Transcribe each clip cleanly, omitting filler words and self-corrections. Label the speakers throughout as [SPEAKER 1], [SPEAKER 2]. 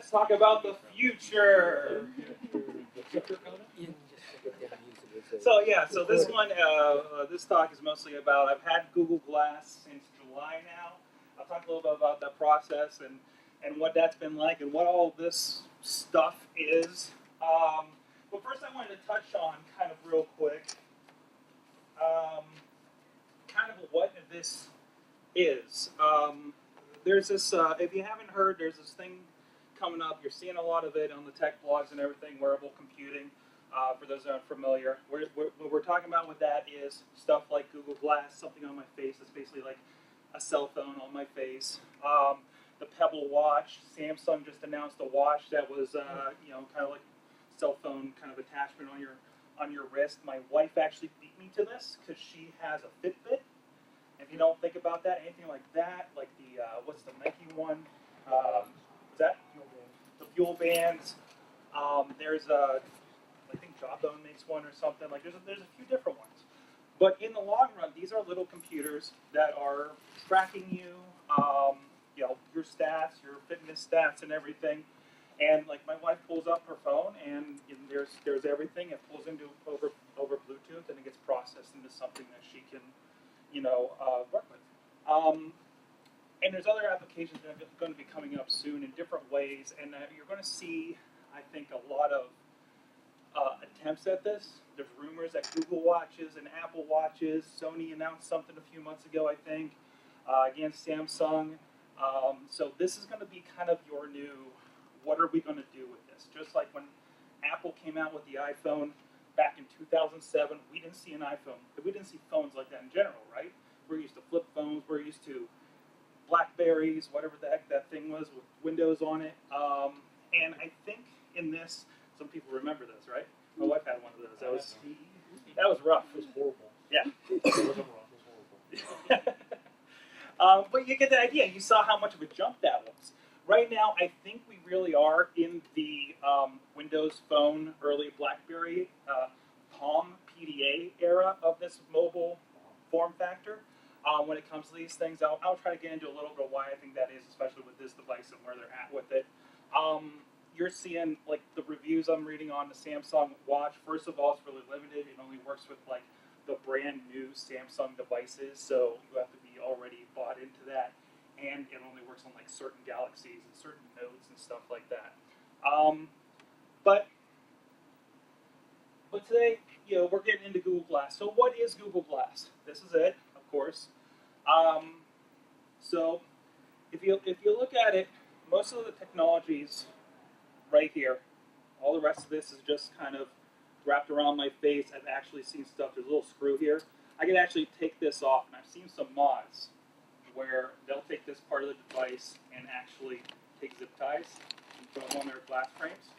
[SPEAKER 1] Let's talk about the future. So yeah, so this one, this talk is mostly about. I've had Google Glass since July now. I'll talk a little bit about that process and what that's been like and what all this stuff is. But first, I wanted to touch on kind of real quick, kind of what this is. There's this. If you haven't heard, there's this thing coming up. You're seeing a lot of it on the tech blogs and everything. Wearable computing. For those that aren't familiar, what we're talking about with that is stuff like Google Glass, something on my face that's basically like a cell phone on my face. The Pebble watch. Samsung just announced a watch that was, kind of like cell phone kind of attachment on your wrist. My wife actually beat me to this because she has a Fitbit. If you don't think about that, anything like that, like the what's the Nike one? Is that the Fuel Bands? There's a I think Jawbone makes one or something. Like there's a few different ones. But in the long run, these are little computers that are tracking you, your stats, your fitness stats, and everything. And like my wife pulls up her phone, and there's everything. It pulls into over Bluetooth, and it gets processed into something that she can, work with. And there's other applications that are going to be coming up soon in different ways, and you're going to see, I think, a lot of attempts at this. There's rumors that Google watches and Apple watches. Sony announced something a few months ago, I think, against Samsung. So this is going to be kind of your new, what are we going to do with this? Just like when Apple came out with the iPhone back in 2007, we didn't see an iPhone. We didn't see phones like that in general, right? We're used to flip phones. We're used to Blackberries, whatever the heck that thing was with Windows on it. And I think in this, some people remember this, right? My wife had one of those. That was rough.
[SPEAKER 2] It was horrible.
[SPEAKER 1] Yeah.
[SPEAKER 2] It wasn't rough. It was horrible.
[SPEAKER 1] But you get the idea. You saw how much of a jump that was. Right now, I think we really are in the Windows Phone, early BlackBerry, Palm PDA era of this mobile form factor. When it comes to these things, I'll try to get into a little bit of why I think that is, especially with this device and where they're at with it. You're seeing like the reviews I'm reading on the Samsung watch. First of all, it's really limited. It only works with like the brand new Samsung devices, so you have to be already bought into that. And it only works on like certain galaxies and certain nodes and stuff like that. But today, we're getting into Google Glass. So what is Google Glass? This is it, of course. So if you look at it, most of the technologies right here, all the rest of this is just kind of wrapped around my face. I've actually seen stuff. There's a little screw here. I can actually take this off, and I've seen some mods where they'll take this part of the device and actually take zip ties and put them on their glass frames.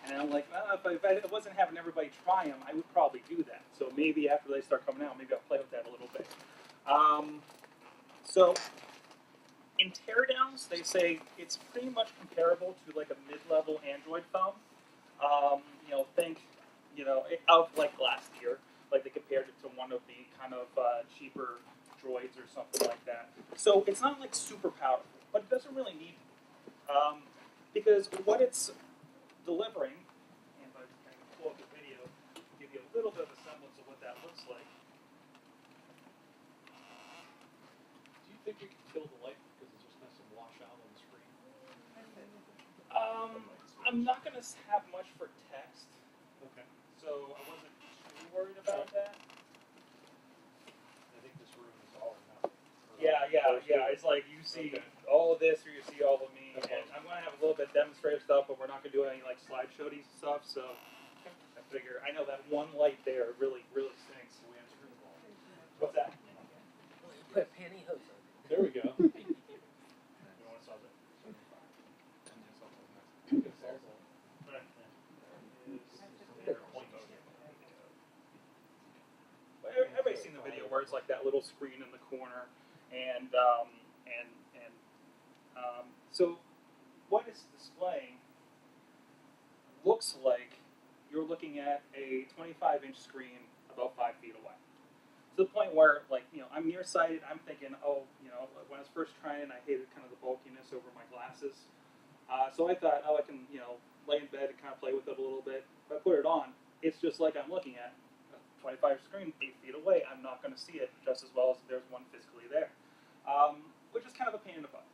[SPEAKER 1] And I'm like, well, if I wasn't having everybody try them, I would probably do that. So maybe after they start coming out, maybe I'll play with that a little bit. So in teardowns, they say it's pretty much comparable to like a mid-level Android phone. Think, of like last year, like they compared it to one of the kind of cheaper droids or something like that. So it's not like super powerful, but it doesn't really need it. Because what it's delivering, and if I can pull up the video, give you a little bit of a semblance of what that looks like.
[SPEAKER 2] Do you think you can kill the light because it's just going to wash out on the screen?
[SPEAKER 1] I'm not going to have much for text,
[SPEAKER 2] Okay.
[SPEAKER 1] so I wasn't too worried about that.
[SPEAKER 2] I think this room is all or nothing.
[SPEAKER 1] Yeah. It's like you see all of this or you see all of me. And I'm going to have a little bit demonstrative stuff, but we're not going to do any like slideshow-y stuff. So I figure, I know that one light there really, really stinks.
[SPEAKER 2] We have screen ball.
[SPEAKER 1] What's that?
[SPEAKER 3] Put pantyhose on.
[SPEAKER 2] There we go. You want to solve it?
[SPEAKER 1] Everybody's seen the video where it's like that little screen in the corner, and so what it's displaying looks like you're looking at a 25-inch screen about 5 feet away. To the point where, like, I'm nearsighted. I'm thinking, when I was first trying, I hated kind of the bulkiness over my glasses. So I thought, oh, I can, lay in bed and kind of play with it a little bit. If I put it on, it's just like I'm looking at a 25 screen 8 feet away. I'm not going to see it just as well as if there's one physically there, which is kind of a pain in the butt.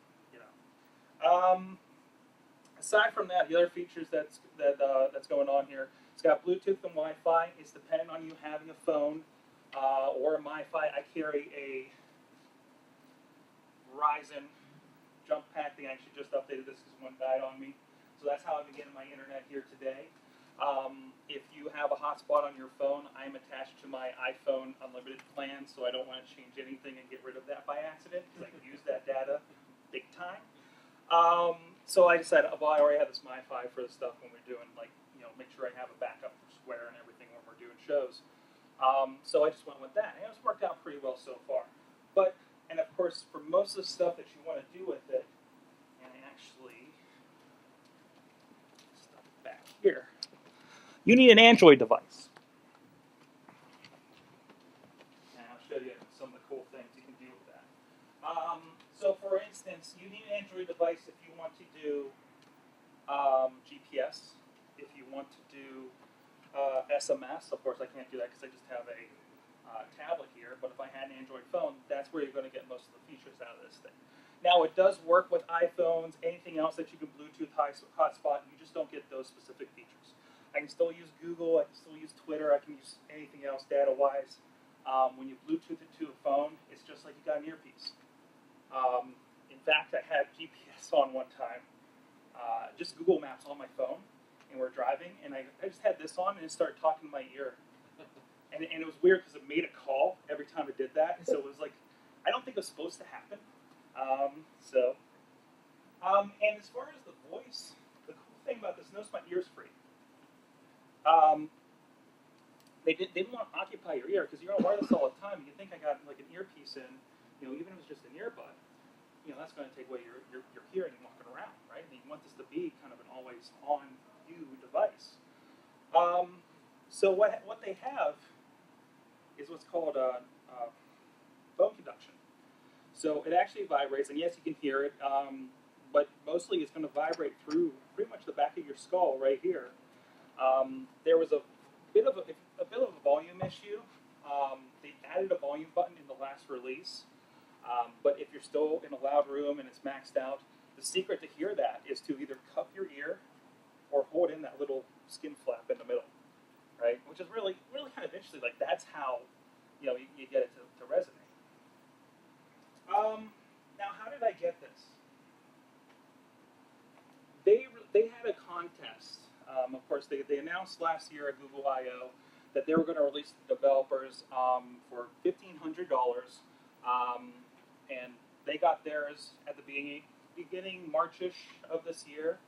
[SPEAKER 1] Aside from that, the other features that's going on here, it's got Bluetooth and Wi-Fi. It's dependent on you having a phone or a MiFi. I carry a Verizon jump pack. They actually just updated this because one died on me. So that's how I've been getting my internet here today. If you have a hotspot on your phone, I'm attached to my iPhone unlimited plan, so I don't want to change anything and get rid of that by accident because I can use that data big time. So I decided, well, I already have this MiFi for the stuff when we're doing, make sure I have a backup for Square and everything when we're doing shows. So I just went with that, and it's worked out pretty well so far. And of course, for most of the stuff that you want to do with it, and I actually stuff it back here, you need an Android device. And I'll show you some of the cool things you can do with that. So for instance, you need an Android device if you want to do GPS, if you want to do SMS. Of course, I can't do that because I just have a tablet here, but if I had an Android phone, that's where you're going to get most of the features out of this thing. Now, it does work with iPhones, anything else that you can Bluetooth hotspot, you just don't get those specific features. I can still use Google, I can still use Twitter, I can use anything else data-wise. When you Bluetooth it to a phone, it's just like you got an earpiece. In fact, I had GPS on one time, just Google Maps on my phone, and we're driving, and I just had this on, and it started talking to my ear. And it was weird because it made a call every time it did that, so it was like, I don't think it was supposed to happen. And as far as the voice, the cool thing about this, notice my ear's free. They didn't want to occupy your ear because you're on wireless all the time. You think I got like an earpiece in, even if it's just an earbud, that's going to take away your hearing walking around, right? And you want this to be kind of an always on you device. So what they have is what's called phone conduction. So it actually vibrates, and yes, you can hear it, but mostly it's going to vibrate through pretty much the back of your skull right here. There was a bit of a volume issue. They added a volume button in the last release, but if you're still in a loud room and it's maxed out, the secret to hear that is to either cup your ear or hold in that little skin flap in the middle, right? Which is really kind of interesting. Like that's how you get it to resonate. Now, how did I get this? They had a contest. Of course, they announced last year at Google I/O that they were going to release to developers for $1,500, and they got theirs at the beginning March-ish of this year.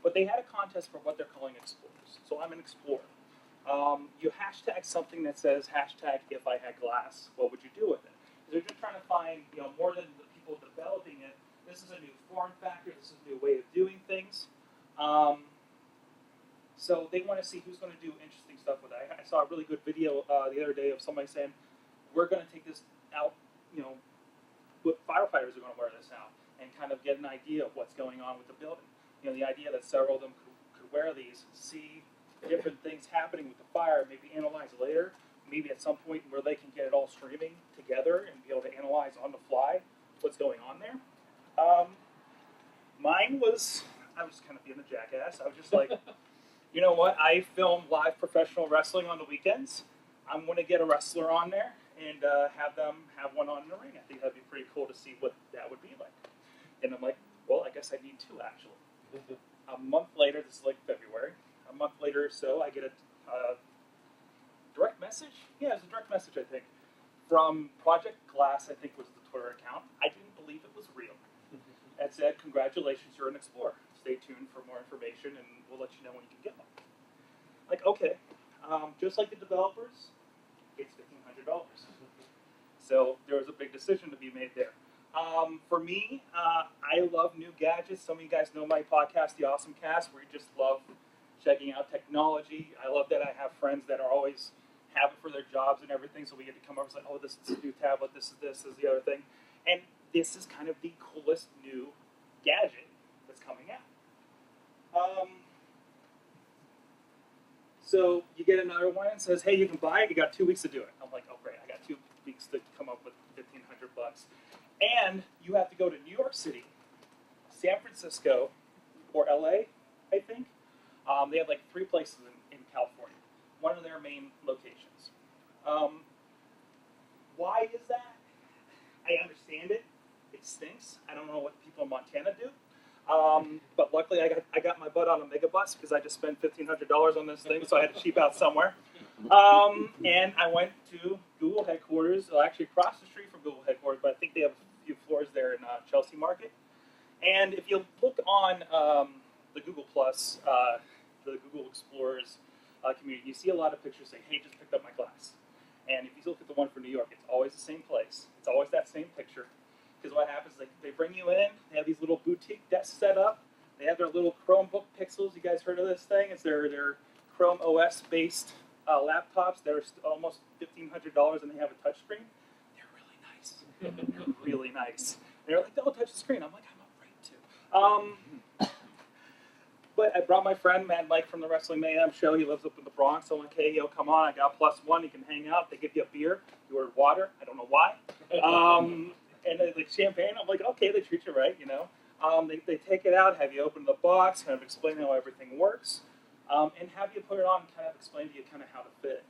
[SPEAKER 1] But they had a contest for what they're calling explorers. So I'm an explorer. You hashtag something that says hashtag if I had glass, what would you do with it? They're just trying to find, more than the people developing it. This is a new form factor. This is a new way of doing things. So they want to see who's going to do interesting stuff with it. I saw a really good video the other day of somebody saying, we're going to take this out, firefighters are going to wear this out and kind of get an idea of what's going on with the building. The idea that several of them could wear these, see different things happening with the fire, maybe analyze later, maybe at some point where they can get it all streaming together and be able to analyze on the fly what's going on there. Mine was, I was kind of being a jackass. I was just like, you know what? I film live professional wrestling on the weekends. I'm going to get a wrestler on there and have them have one on in the ring. I think that'd be pretty cool to see what that would be like. And I'm like, well, I guess I need two actually. A month later, this is like February. A month later or so, I get a direct message. Yeah, it was a direct message, I think, from Project Glass. I think was the Twitter account. I didn't believe it was real. It said, "Congratulations, you're an explorer. Stay tuned for more information, and we'll let you know when you can get one." Like, okay, just like the developers, it's $1,500. So there was a big decision to be made there. For me, I love new gadgets. Some of you guys know my podcast, The Awesome Cast, where you just love checking out technology. I love that I have friends that are always have it for their jobs and everything, so we get to come over and say, oh, this is a new tablet, this is the other thing. And this is kind of the coolest new gadget that's coming out. So you get another one and says, hey, you can buy it. You got 2 weeks to do it. I'm like, oh great, I got 2 weeks to come up with $1,500, and you have to go to New York City, San Francisco, or LA, I think. They have like 3 places in California, one of their main locations. Why is that? I understand it. It stinks. I don't know what people in Montana do. But luckily, I got my butt on a megabus because I just spent $1,500 on this thing, so I had to cheap out somewhere. And I went to Google headquarters, actually across the street from Google headquarters, but I think they have a few floors there in Chelsea Market. And if you look on the Google Plus, the Google Explorers community, you see a lot of pictures saying, hey, just picked up my glass. And if you look at the one for New York, it's always the same place. It's always that same picture. Because what happens is they bring you in, they have these little boutique desks set up, they have their little Chromebook Pixels. You guys heard of this thing? It's their Chrome OS-based laptops. They're almost $1,500 and they have a touchscreen. They're really nice. They're really nice. And they're like, don't touch the screen. I'm like, I'm afraid to. But I brought my friend, Mad Mike from the Wrestling Mayhem show. He lives up in the Bronx. I'm like, hey, yo, come on. I got +1. You can hang out. They give you a beer. You order water. I don't know why. And like champagne. I'm like, okay, they treat you right, you know. They take it out, have you open the box, kind of explain how everything works, and have you put it on and kind of explain to you kind of how to fit it.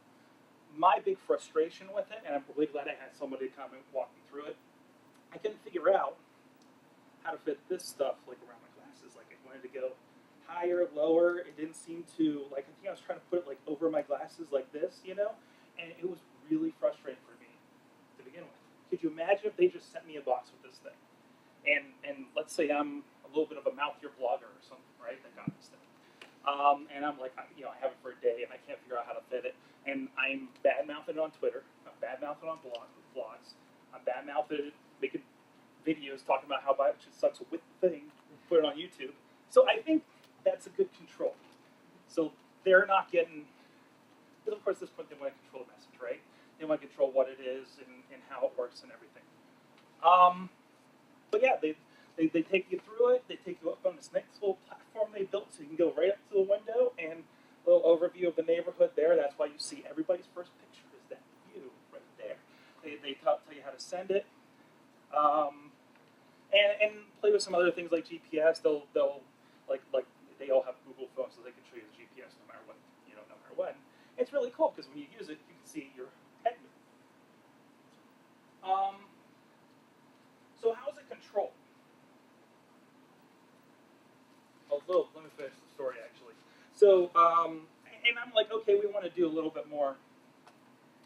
[SPEAKER 1] My big frustration with it, and I'm really glad I had somebody come and walk me through it, I couldn't figure out how to fit this stuff like around my glasses. Like I wanted to go higher, lower. It didn't seem to, like I think I was trying to put it like over my glasses like this, you know, and it was really frustrating for me to begin with. Could you imagine if they just sent me a box with this thing? And let's say I'm a little bit of a mouth-your blogger or something, right, that got this thing. And I'm like, you know, I have it for a day and I can't figure out how to fit it. And I'm bad-mouthed on Twitter. I'm bad-mouthed on blogs. I'm bad-mouthed making videos talking about how much it sucks with the thing, put it on YouTube. So I think that's a good control. So they're not getting, because of course at this point they want to control the message, right? They want to control what it is and how it works and everything. But yeah, they take you through it. They take you up on this next little platform they built so you can go right up to the window and a little overview of the neighborhood there. That's why you see everybody's first picture is that view right there. They tell you how to send it. And play with some other things like GPS. They'll like they all have Google phones so they can show you the GPS no matter what, you know, no matter when. It's really cool because when you use it, you can see your head move. So how is it controlled? Although, let me finish the story actually. So, and I'm like, okay, we want to do a little bit more,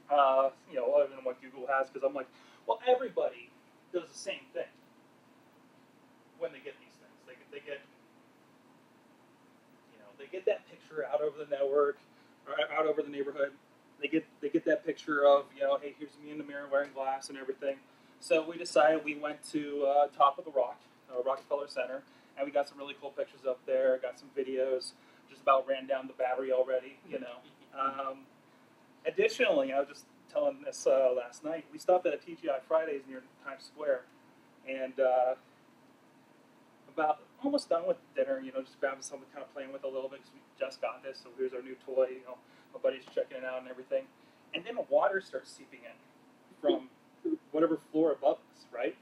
[SPEAKER 1] you know, other than what Google has, because I'm like, well, everybody does the same thing when they get these things. They get, you know, they get that picture out over the network, or out over the neighborhood. They get that picture of, you know, hey, here's me in the mirror wearing glass and everything. So we decided we went to Top of the Rock, Rockefeller Center, and we got some really cool pictures up there. Got some videos. Just about ran down the battery already, you know. Additionally, I was just telling this last night. We stopped at a TGI Fridays near Times Square, and about almost done with dinner. You know, just grabbing something, kind of playing with a little bit because we just got this. So here's our new toy. You know, my buddy's checking it out and everything, and then water starts seeping in from whatever floor above us, right?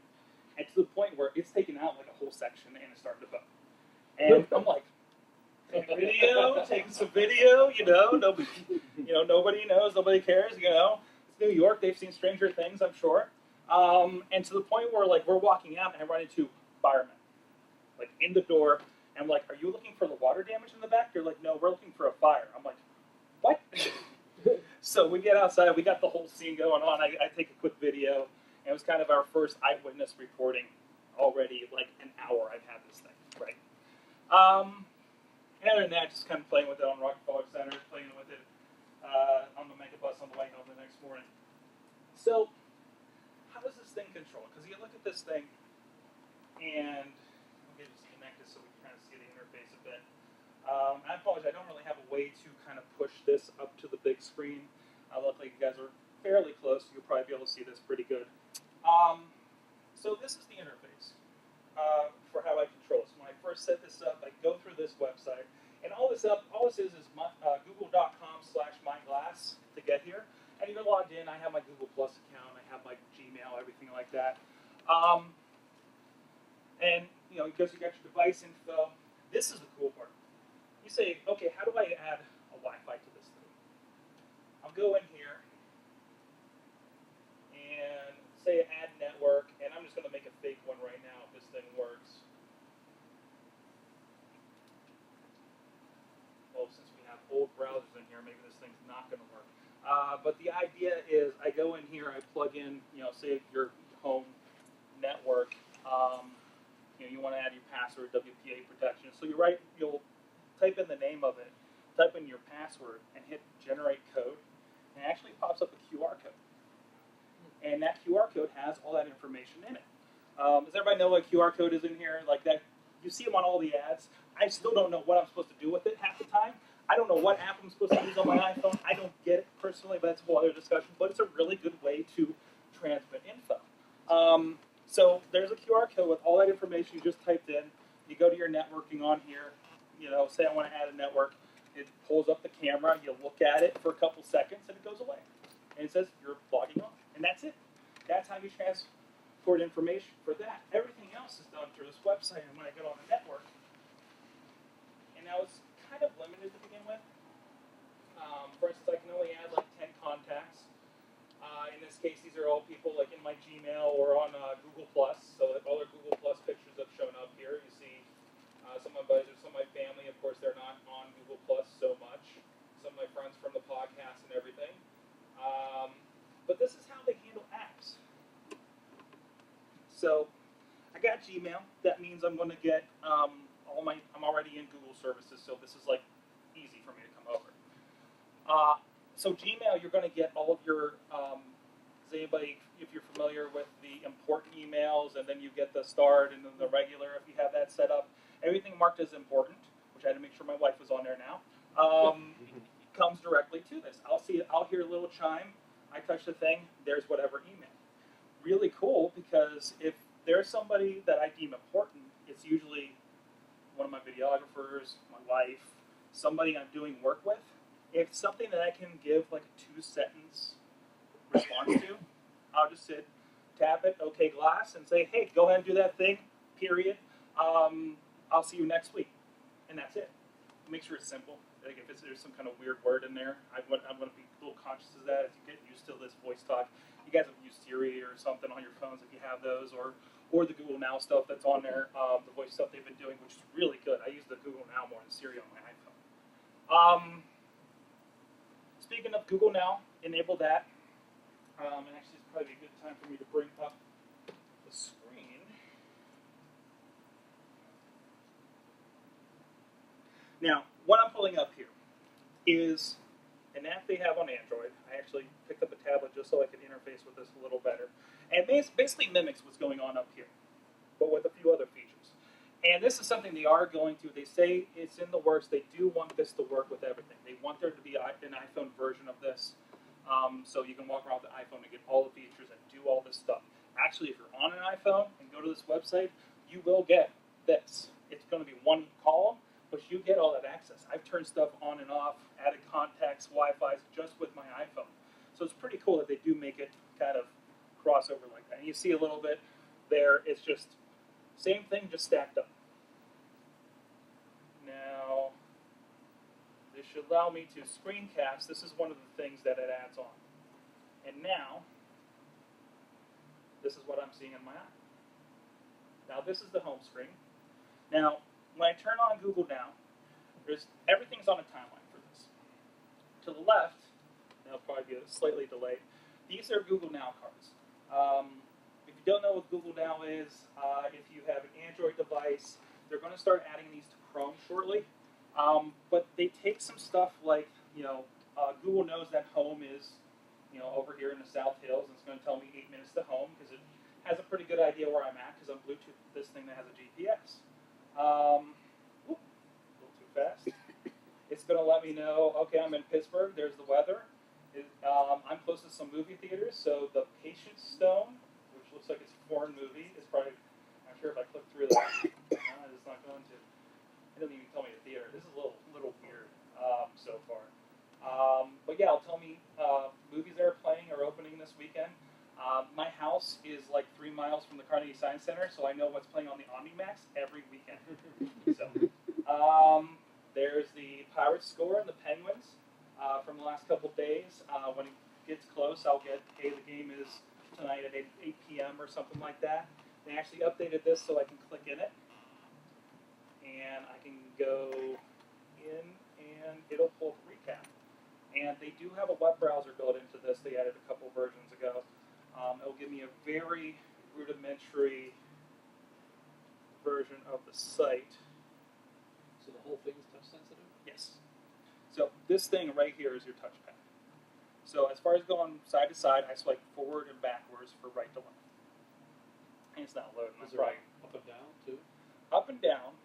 [SPEAKER 1] And to the point where it's taking out like a whole section and it's starting to bubble. And I'm like, taking some video, you know, nobody knows, nobody cares, you know. It's New York, they've seen stranger things, I'm sure. And to the point where like we're walking out and I run into firemen, like in the door, and I'm like, are you looking for the water damage in the back? They're like, no, we're looking for a fire. I'm like, what? So we get outside, we got the whole scene going on. I take a quick video, and it was kind of our first eyewitness reporting already, like an hour I've had this thing, right? And other than that, just kind of playing with it on Rockefeller Center, playing with it on the megabus on the way home the next morning. So, how does this thing control? Because you look at this thing, and I'll get this connected so we can kind of see the interface a bit. I apologize, I don't really have a way to kind of push this up to the big screen. Luckily, you guys are fairly close, so you'll probably be able to see this pretty good. So this is the interface for how I control this. When I first set this up, I go through this website. this is google.com/myglass to get here. And you're logged in. I have my Google Plus account. I have my Gmail, everything like that. And because you got your device info, this is the cool part. You say, okay, how do I add a Wi-Fi to this thing? I'll go in here and say add network, and I'm just going to make a fake one right now if this thing works. Well, since we have old browsers in here, maybe this thing's not going to work. But the idea is I go in here, I plug in, say your home network. You want to add your password, WPA protection. So you'll type in the name of it, type in your password, and hit generate code. And it actually pops up a QR code. And that QR code has all that information in it. Does everybody know what QR code is in here? Like that, you see them on all the ads. I still don't know what I'm supposed to do with it half the time. I don't know what app I'm supposed to use on my iPhone. I don't get it personally, but that's a whole other discussion. But it's a really good way to transmit info. So there's a QR code with all that information you just typed in. You go to your networking on here. Say I want to add a network. It pulls up the camera. You look at it for a couple seconds, and it goes away. And it says you're logging on, and that's it. That's how you transport information for that. Everything else is done through this website. And when I get on the network, and now it's kind of limited to begin with. For instance, I can only add like 10 contacts. In this case, these are all people like in my Gmail or on Google Plus. So all their Google Plus pictures have shown up here. You see some of my buddies, some of my family. Of course, they're not on Google Plus so much. Some of my friends from the podcast and everything. But this is how they handle apps. So I got Gmail. That means I'm going to get I'm already in Google services, so this is like easy for me to come over. So Gmail, you're going to get all of your, anybody, if you're familiar with the important emails, and then you get the start and then the regular, if you have that set up, everything marked as important, which I had to make sure my wife was on there now, comes directly to this. I'll hear a little chime, I touch the thing, there's whatever email. Really cool, because if there's somebody that I deem important, it's usually one of my videographers, my wife, somebody I'm doing work with. If it's something that I can give like a 2-sentence response to, I'll just tap it, OK glass, and say, hey, go ahead and do that thing, period. I'll see you next week. And that's it. Make sure it's simple. Like if there's some kind of weird word in there, I'm going to be a little conscious of that as you get used to this voice talk. You guys have used Siri or something on your phones if you have those, or the Google Now stuff that's on there, the voice stuff they've been doing, which is really good. I use the Google Now more than Siri on my iPhone. Speaking of Google Now, enable that. And actually, it's probably a good time for me to bring up the screen. Now, what I'm pulling up here is an app they have on Android. I actually picked up a tablet just so I could interface with this a little better. And it basically mimics what's going on up here, but with a few other features. And this is something they are going to. They say it's in the works. They do want this to work with everything. They want there to be an iPhone version of this, so you can walk around with the iPhone and get all the features and do all this stuff. Actually, if you're on an iPhone and go to this website, you will get this. It's going to be one column, but you get all that access. I've turned stuff on and off, added contacts, Wi-Fi's just with my iPhone. So it's pretty cool that they do make it kind of crossover like that. And you see a little bit there. It's just same thing, just stacked up. Now, this should allow me to screencast. This is one of the things that it adds on. And now, this is what I'm seeing in my eye. Now, this is the home screen. Now, when I turn on Google Now, everything's on a timeline for this. To the left, that'll probably be slightly delayed, these are Google Now cards. If you don't know what Google Now is, if you have an Android device, they're going to start adding these to Chrome shortly. But they take some stuff like, Google knows that home is, over here in the South Hills, and it's going to tell me 8 minutes to home because it has a pretty good idea where I'm at because I'm Bluetooth this thing that has a GPS. A little too fast. It's going to let me know, okay, I'm in Pittsburgh, there's the weather. I'm close to some movie theaters, so the Patience Stone, which looks like it's a foreign movie, is probably, I'm sure if I click through that, it's not going to. It doesn't even tell me the theater. This is a little weird. house is like 3 miles from the Carnegie Science Center, so I know what's playing on the OmniMax every weekend. So, there's the Pirates score and the Penguins from the last couple days. When it gets close, I'll get, hey, the game is tonight at 8 p.m. or something like that. They actually updated this so I can click in it, and I can go in, and it'll pull the recap. And they do have a web browser built into this. They added a couple versions ago. It'll give me a very rudimentary version of the site.
[SPEAKER 2] So the whole thing is touch sensitive?
[SPEAKER 1] Yes. So this thing right here is your touchpad. So as far as going side to side, I swipe forward and backwards for right to left. And it's not loading.
[SPEAKER 2] Is
[SPEAKER 1] That's
[SPEAKER 2] there
[SPEAKER 1] right.
[SPEAKER 2] up and down too?
[SPEAKER 1] Up and down.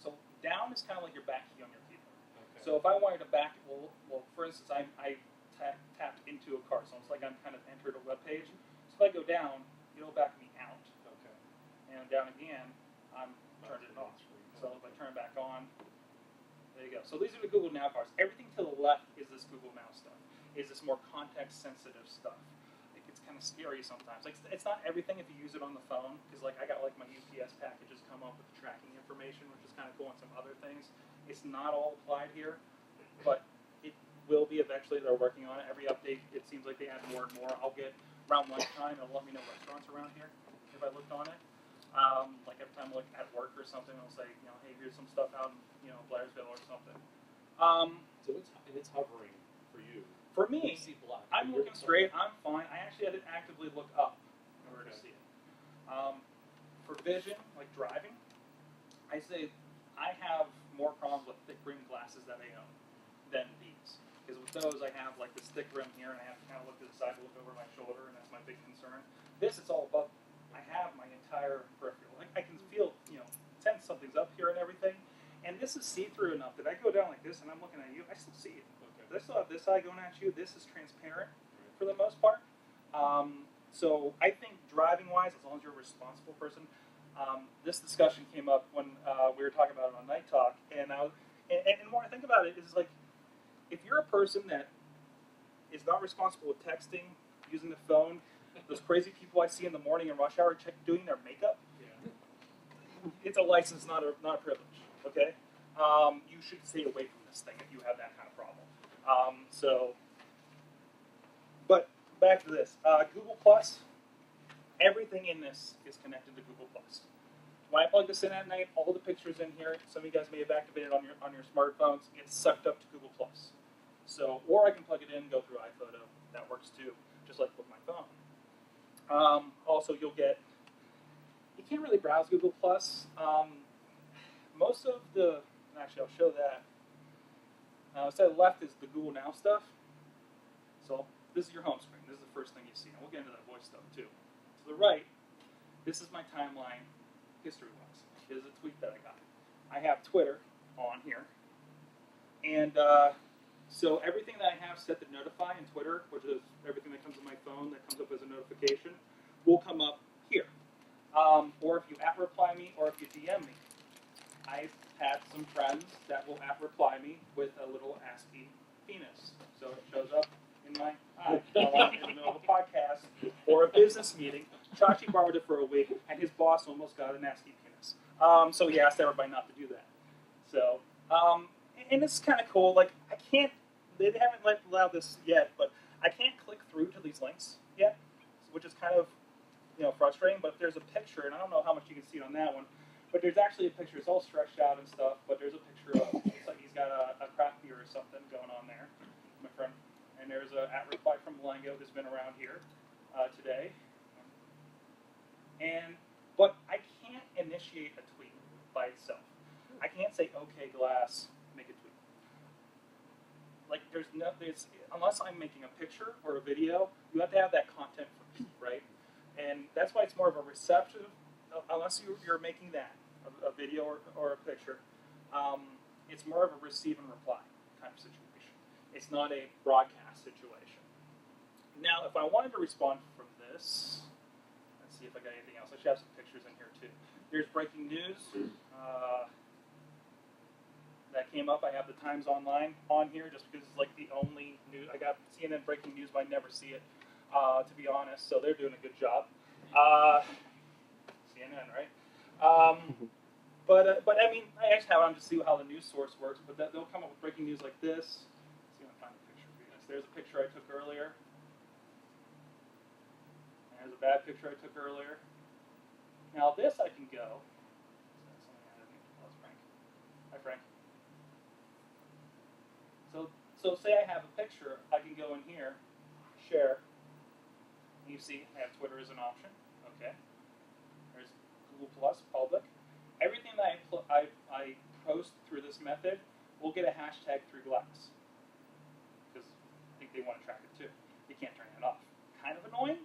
[SPEAKER 1] So down is kind of like your back key on your keyboard.
[SPEAKER 2] Okay.
[SPEAKER 1] So if I wanted to back, well, for instance, I tapped into a card, so it's like I'm kind of entered a web page. So if I go down, it'll back me out.
[SPEAKER 2] Okay.
[SPEAKER 1] And down again, I'm turned it off. So if I turn it back on, there you go. So these are the Google Now cards. Everything to the left is this Google Now stuff. Is this more context-sensitive stuff? Like, it's kind of scary sometimes. Like, it's not everything if you use it on the phone, because like I got like my UPS packages come up with tracking information, which is kind of cool, and some other things. It's not all applied here, but it will be eventually. They're working on it. Every update, it seems like they add more and more. I'll get around lunchtime, it'll let me know restaurants around here if I looked on it. Like every time I look at work or something, I'll say, you know, hey, here's some stuff out in, Blairsville or something.
[SPEAKER 2] So it's hovering for you.
[SPEAKER 1] For me,
[SPEAKER 2] You see black.
[SPEAKER 1] I'm looking straight. I'm fine. I actually had to actively look up in order to see it. For vision, like driving, I say I have more problems with thick rim glasses that I own than these. Because with those, I have like this thick rim here, and I have to kind of look to the side to look over my shoulder, and that's my big concern. This, it's all above. I have my entire peripheral. Like I can feel, sense something's up here and everything. And this is see-through enough that I go down like this, and I'm looking at you. I still see it. I still have this eye going at you. This is transparent for the most part. So I think driving-wise, as long as you're a responsible person, this discussion came up when we were talking about it on Night Talk, and the more I think about it, is like if you're a person that is not responsible with texting, using the phone, those crazy people I see in the morning in rush hour doing their makeup, it's a license, not a privilege. Okay, you should stay away from this thing if you have that kind of problem. But back to this, Google Plus. Everything in this is connected to Google Plus. When I plug this in at night, all the pictures in here, some of you guys may have activated on your smartphones, get sucked up to Google Plus. So, or I can plug it in and go through iPhoto. That works too, just like with my phone. Also, you can't really browse Google Plus. Most of actually I'll show that. To the left is the Google Now stuff. So this is your home screen. This is the first thing you see. And we'll get into that voice stuff too. To the right, this is my timeline history-wise. Here's a tweet that I got. I have Twitter on here. And so everything that I have set to notify in Twitter, which is everything that comes on my phone that comes up as a notification, will come up here. Or if you @reply me, or if you DM me. I've had some friends that will @reply me with a little ASCII penis. So it shows up in my eye in the middle of a podcast or a business meeting. Chachi borrowed it for a week, and his boss almost got an ASCII penis. So he asked everybody not to do that. So, and it's kind of cool. Like, they haven't allowed this yet, but I can't click through to these links yet, which is kind of, frustrating. But if there's a picture, and I don't know how much you can see on that one, but there's actually a picture. It's all stretched out and stuff, but there's a picture of, looks like he's got a craft beer or something going on there, my friend. And there's a @reply from Malengo who's been around here today. But I can't initiate a tweet by itself. I can't say, okay, Glass, make a tweet. Like, unless I'm making a picture or a video, you have to have that content first, right? And that's why it's more of a receptive, unless you're making that, a video or a picture, it's more of a receive and reply kind of situation. It's not a broadcast situation. Now, if I wanted to respond from this, let's see if I got anything else. I should have some pictures in here too. There's breaking news that came up. I have the Times Online on here just because it's like the only news. I got CNN breaking news, but I never see it. to be honest. So they're doing a good job. CNN, right? But I mean, I actually have them to see how the news source works. But they'll come up with breaking news like this. Let's see if I can find a picture for you guys. There's a picture I took earlier. And there's a bad picture I took earlier. Now this I can go. Oh, it's Frank. Hi, Frank. So say I have a picture, I can go in here, share. And you see, I have Twitter as an option. Okay. There's Google Plus, public. Everything that I post through this method will get a hashtag through Glass. Because I think they want to track it too. You can't turn it off. Kind of annoying,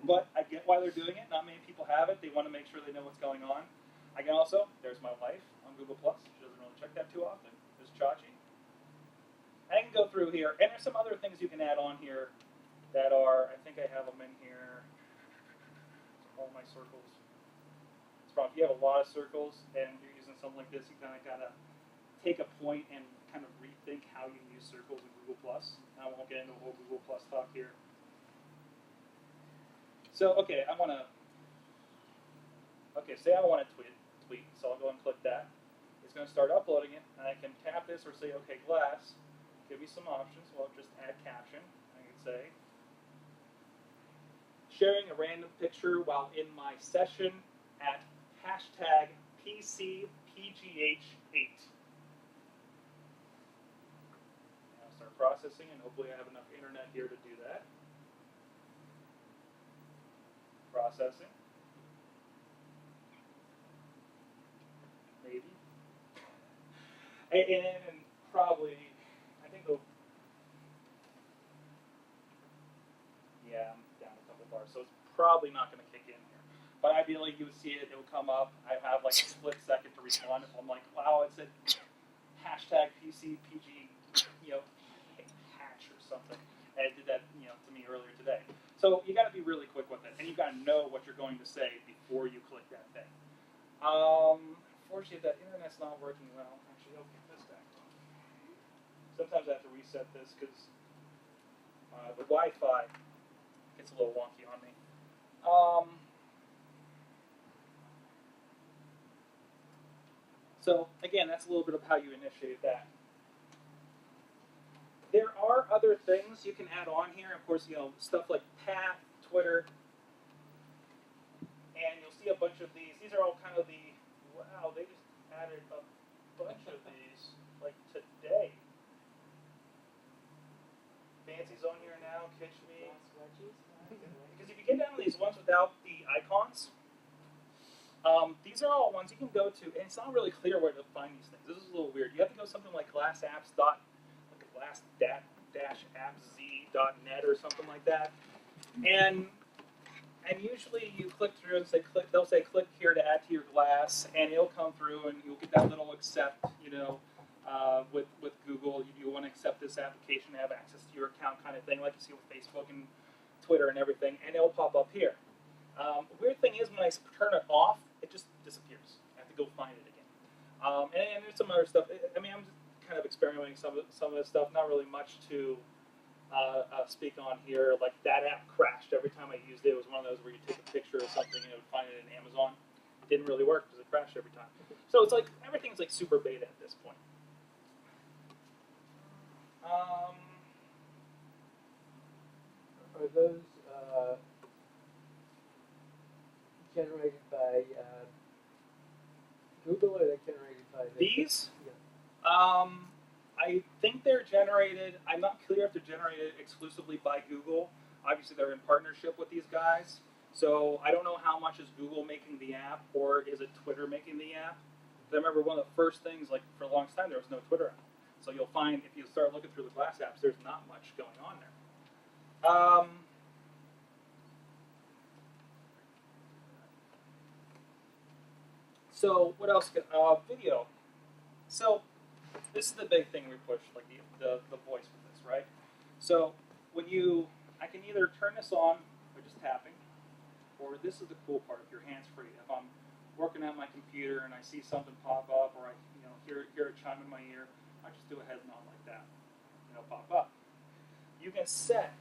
[SPEAKER 1] but I get why they're doing it. Not many people have it. They want to make sure they know what's going on. I can also, there's my wife on Google Plus. She doesn't really check that too often. There's Chachi. I can go through here, and there's some other things you can add on here that are, I think I have them in here. All my circles. It's probably, if you have a lot of circles and you're using something like this, you kind of gotta take a point and kind of rethink how you use circles in Google Plus. I won't get into a whole Google Plus talk here. So okay, say I want to tweet, so I'll go and click that. It's going to start uploading it, and I can tap this or say, okay, Glass, give me some options. Well, just add caption. I can say, sharing a random picture while in my session at hashtag PCPGH8. I'll start processing, and hopefully I have enough internet here to do that. Processing. Maybe. And probably, I think they'll, yeah, I'm down a couple bars, so it's probably not going to kick in here. But ideally, you would see it, it will come up. I have like a split second to respond if I'm like, wow, it's a hashtag PCPG, hatch or something. And it did that, to me earlier today. So you got to be really quick with it, and you got to know what you're going to say before you click that thing. Unfortunately, that internet's not working well. Actually, I'll get this back on. Sometimes I have to reset this because the Wi-Fi gets a little wonky on me. So again, that's a little bit of how you initiate that. There are other things you can add on here. Of course, stuff like Path, Twitter, and you'll see a bunch of these. These are all kind of wow, they just added a bunch of these, like today. Fancy's on here now, Kitsch Me. Because if you get down to these ones without the icons, these are all ones you can go to, and it's not really clear where to find these things. This is a little weird. You have to go something like glassapps.net or something like that, and usually you click through and they'll say click here to add to your Glass, and it'll come through, and you'll get that little accept, with Google. You want to accept this application to have access to your account, kind of thing, like you see with Facebook and Twitter and everything, and it'll pop up here. The weird thing is when I turn it off, it just disappears. I have to go find it again. And there's some other stuff. I mean, I'm just kind of experimenting some of this stuff. Not really much to speak on here. Like that app crashed every time I used it. It was one of those where you take a picture of something and it would find it in Amazon. It didn't really work because it crashed every time. So it's like everything's like super beta at this point.
[SPEAKER 3] Are those generated by Google, or are they generated by
[SPEAKER 1] these?
[SPEAKER 3] Yeah.
[SPEAKER 1] I think they're generated. I'm not clear if they're generated exclusively by Google. Obviously, they're in partnership with these guys. So I don't know how much is Google making the app, or is it Twitter making the app? Because I remember one of the first things, like for a long time, there was no Twitter app. So you'll find if you start looking through the Glass apps, there's not much going on there. So what else? Video. So this is the big thing we push, like the voice with this, right? So I can either turn this on by just tapping, or this is the cool part, if you're hands-free. If I'm working on my computer and I see something pop up, or I hear a chime in my ear, I just do a head nod like that, and it'll pop up. You can set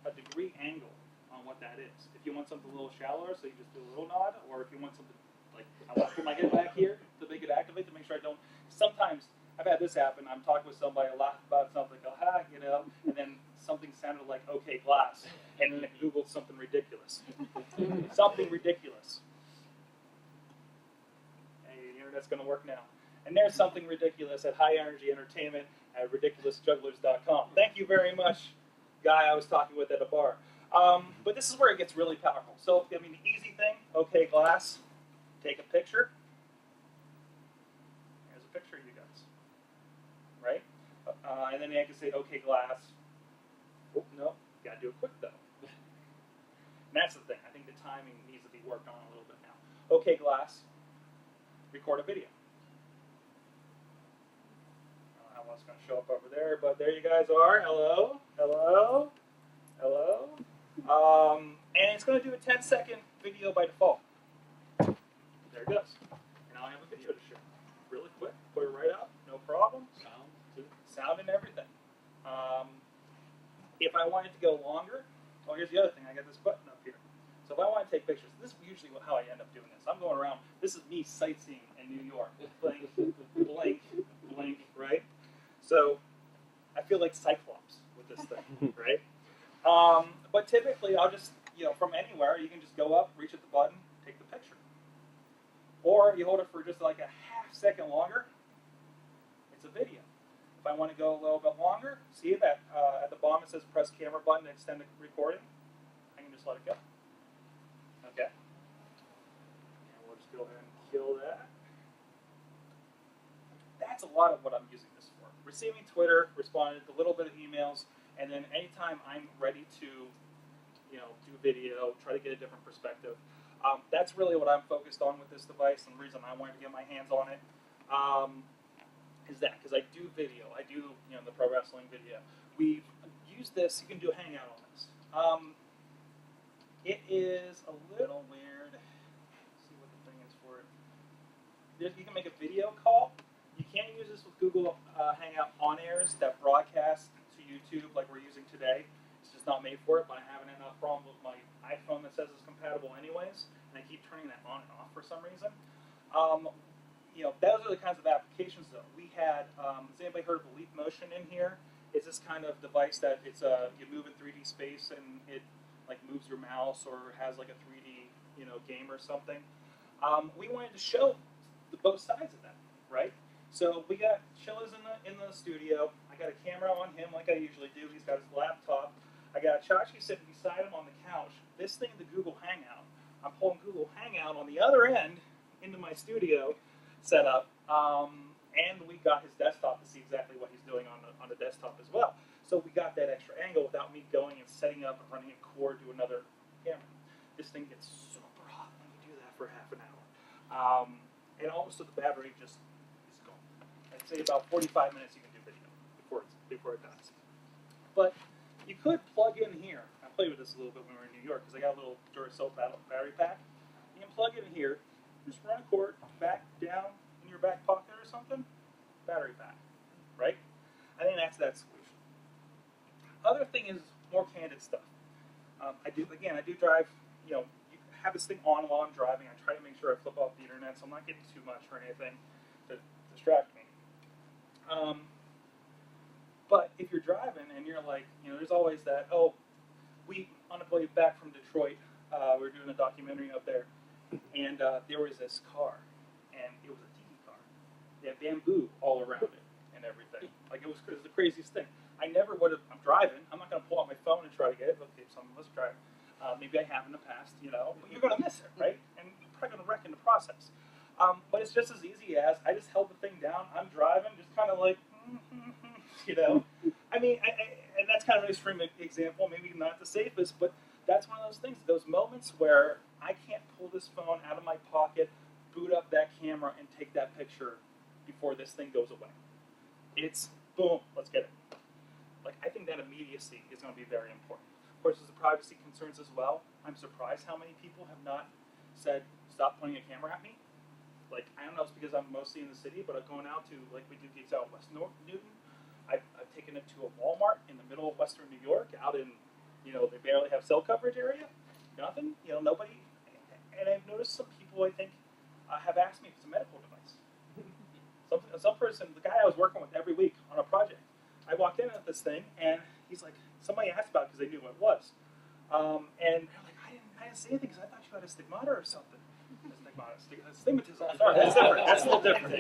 [SPEAKER 1] a degree angle on what that is. If you want something a little shallower, so you just do a little nod, or if you want something like, I want to put my head back here to make it activate, to make sure I don't. Sometimes I've had this happen. I'm talking with somebody, I laugh about something, go, ha, you know, and then something sounded like OK Glass, and then it Googled something ridiculous. Something ridiculous. Hey, the internet's going to work now. And there's something ridiculous at High Energy Entertainment at ridiculousjugglers.com. Thank you very much, guy I was talking with at a bar. But this is where it gets really powerful. So, I mean, the easy thing, OK Glass, take a picture. Here's a picture of you guys. Right? And then I can say, OK Glass. Oh, no, got to do it quick, though. And that's the thing. I think the timing needs to be worked on a little bit now. OK Glass, record a video. I don't know how it's going to show up over there, but there you guys are. Hello, hello, hello. And it's going to do a 10-second video by default. There it goes. And now I have a video to share. Really quick, put it right up, no problem.
[SPEAKER 2] Sound too.
[SPEAKER 1] Sound and everything. If I wanted to go longer, oh, here's the other thing. I got this button up here. So if I want to take pictures, this is usually how I end up doing this. I'm going around. This is me sightseeing in New York. Blink, blink, blink, right? So I feel like Cyclops with this thing, right? But typically, I'll just, you know, from anywhere, you can just go up, reach at the button, take the picture. Or you hold it for just like a half second longer, it's a video. If I want to go a little bit longer, see that at the bottom it says press camera button to extend the recording. I can just let it go. Okay. And we'll just go ahead and kill that. That's a lot of what I'm using this for. Receiving Twitter, responding to a little bit of emails, and then anytime I'm ready to, you know, do video, try to get a different perspective. That's really what I'm focused on with this device, and the reason I wanted to get my hands on it is that because I do video, I do, you know, the pro wrestling video. We've used this. You can do a hangout on this. It is a little weird. Let's see what the thing is for it. You can make a video call. You can't use this with Google Hangout on-airs that broadcast to YouTube like we're using today. It's just not made for it, but I'm having enough problem with my iPhone that says it's compatible anyways, and I keep turning that on and off for some reason. You know, those are the kinds of applications, though. We had, has anybody heard of Leap Motion in here? It's this kind of device that it's you move in 3D space and it like moves your mouse or has like a 3D, you know, game or something. We wanted to show both sides of that, right? So we got Chilla's in the studio. I got a camera on him like I usually do. He's got his laptop. I got Chachi sitting beside him on the couch. This thing, the Google Hangout. I'm pulling Google Hangout on the other end into my studio setup, and we got his desktop to see exactly what he's doing on the desktop as well. So we got that extra angle without me going and setting up and running a cord to another camera. This thing gets super hot when you do that for half an hour. And also the battery just is gone. I'd say about 45 minutes you can do video before it dies. But you could plug in here. I played with this a little bit when we were in New York because I got a little Duracell battery pack. You can plug in here, just run a cord back down in your back pocket or something, battery pack, right? I think that's that solution. Other thing is more candid stuff. I do drive, you know, you have this thing on while I'm driving. I try to make sure I flip off the internet so I'm not getting too much or anything to distract me. But if you're driving and you're like, you know, there's always that, oh, on the way back from Detroit, we were doing a documentary up there, and there was this car, and it was a tiki car. They had bamboo all around it and everything. Like, it was the craziest thing. I never would have, I'm driving, I'm not going to pull out my phone and try to get it. Okay, let's try it. Maybe I have in the past, you know, but you're going to miss it, right? And you're probably going to wreck in the process. But it's just as easy as I just held the thing down, I'm driving, just kind of like, you know. I mean, and that's kind of an extreme example, maybe not the safest, but that's one of those things, those moments where I can't pull this phone out of my pocket, boot up that camera, and take that picture before this thing goes away. It's boom, let's get it. Like, I think that immediacy is going to be very important. Of course, there's the privacy concerns as well. I'm surprised how many people have not said, stop pointing a camera at me. Like, I don't know if it's because I'm mostly in the city, but I'm going out to, like, we do gigs out West Newton. I've taken it to a Walmart in the middle of Western New York, out in You know, they barely have cell coverage area. Nothing. You know, nobody. And I've noticed some people, I think, have asked me if it's a medical device. Some person, the guy I was working with every week on a project, I walked in at this thing, and he's like, somebody asked about it because they knew what it was. And they're like, I didn't say anything because I thought you had a stigmata or something. Stigmatism. Sorry, that's different. That's a little different.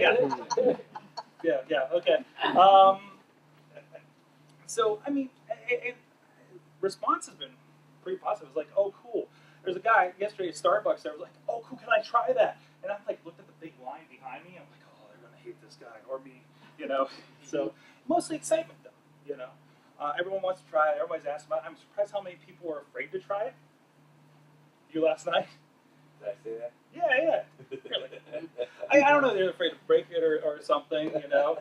[SPEAKER 1] Yeah, okay. So, I mean, response has been pretty positive. It's like, oh, cool. There's a guy yesterday at Starbucks that was like, oh, cool, can I try that? And I'm like, looked at the big line behind me. I'm like, oh, they're going to hate this guy or me, you know. So, mostly excitement, though, you know. Everyone wants to try it. Everybody's asking about it. I'm surprised how many people were afraid to try it. You last night?
[SPEAKER 4] Did I say that?
[SPEAKER 1] Yeah. Really. I don't know. They're afraid to break it or something, you know.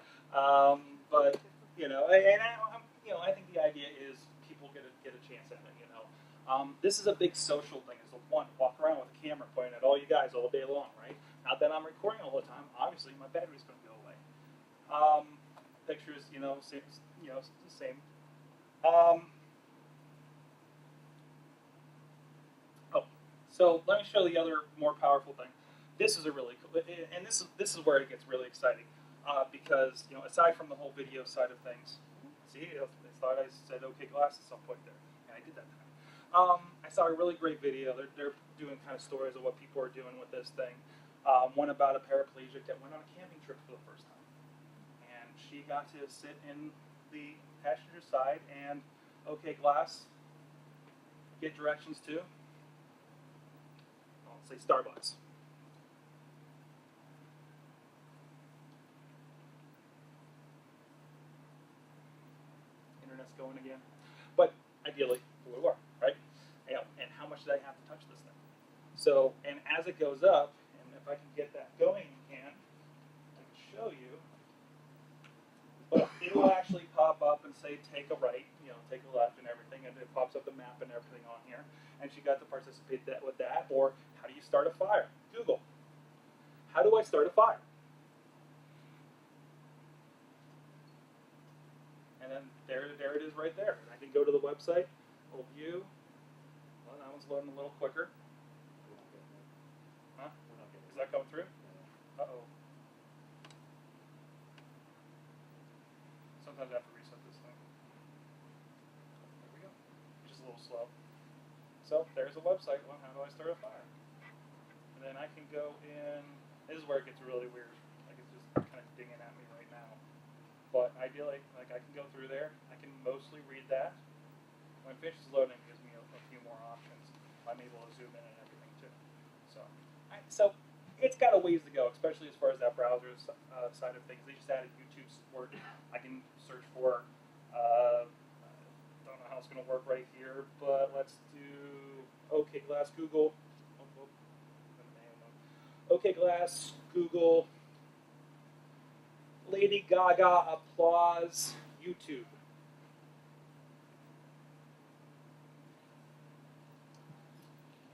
[SPEAKER 1] But you know, I think the idea is people get a chance at it. You know, this is a big social thing. It's a one walk around with a camera pointing at all you guys all day long, right? Not that I'm recording all the time. Obviously, my battery's going to go away. Pictures, you know, the same. So let me show the other more powerful thing. This is a really cool, and this is where it gets really exciting, because you know, aside from the whole video side of things, see, I thought I said OK Glass at some point there, and I did that time. I saw a really great video. They're doing kind of stories of what people are doing with this thing. One about a paraplegic that went on a camping trip for the first time, and she got to sit in the passenger side and OK Glass get directions to. Say Starbucks. Internet's going again. But ideally, blue are, right? You know, and how much did I have to touch this thing? So, and as it goes up, and if I can get that going again, I can show you. But it'll actually pop up and say take a right, you know, take a left and everything, and it pops up the map and everything on here. And she got to participate with that, or how do you start a fire? Google. How do I start a fire? And then there it is right there. I can go to the website, little view. Well, that one's loading a little quicker. Huh? Is that coming through? Uh-oh. Sometimes I have to reset this thing. There we go. Just a little slow. So there's a website. Well, how do I start a fire? And then I can go in. This is where it gets really weird. Like it's just kind of dinging at me right now. But ideally, like I can go through there. I can mostly read that. When it finishes loading, it gives me a few more options. I'm able to zoom in and everything too. So it's got a ways to go, especially as far as that browser side of things. They just added YouTube support. I can search for. Don't know how it's going to work right here, but let's do OK Glass Google. OK Glass Google. Lady Gaga applause YouTube.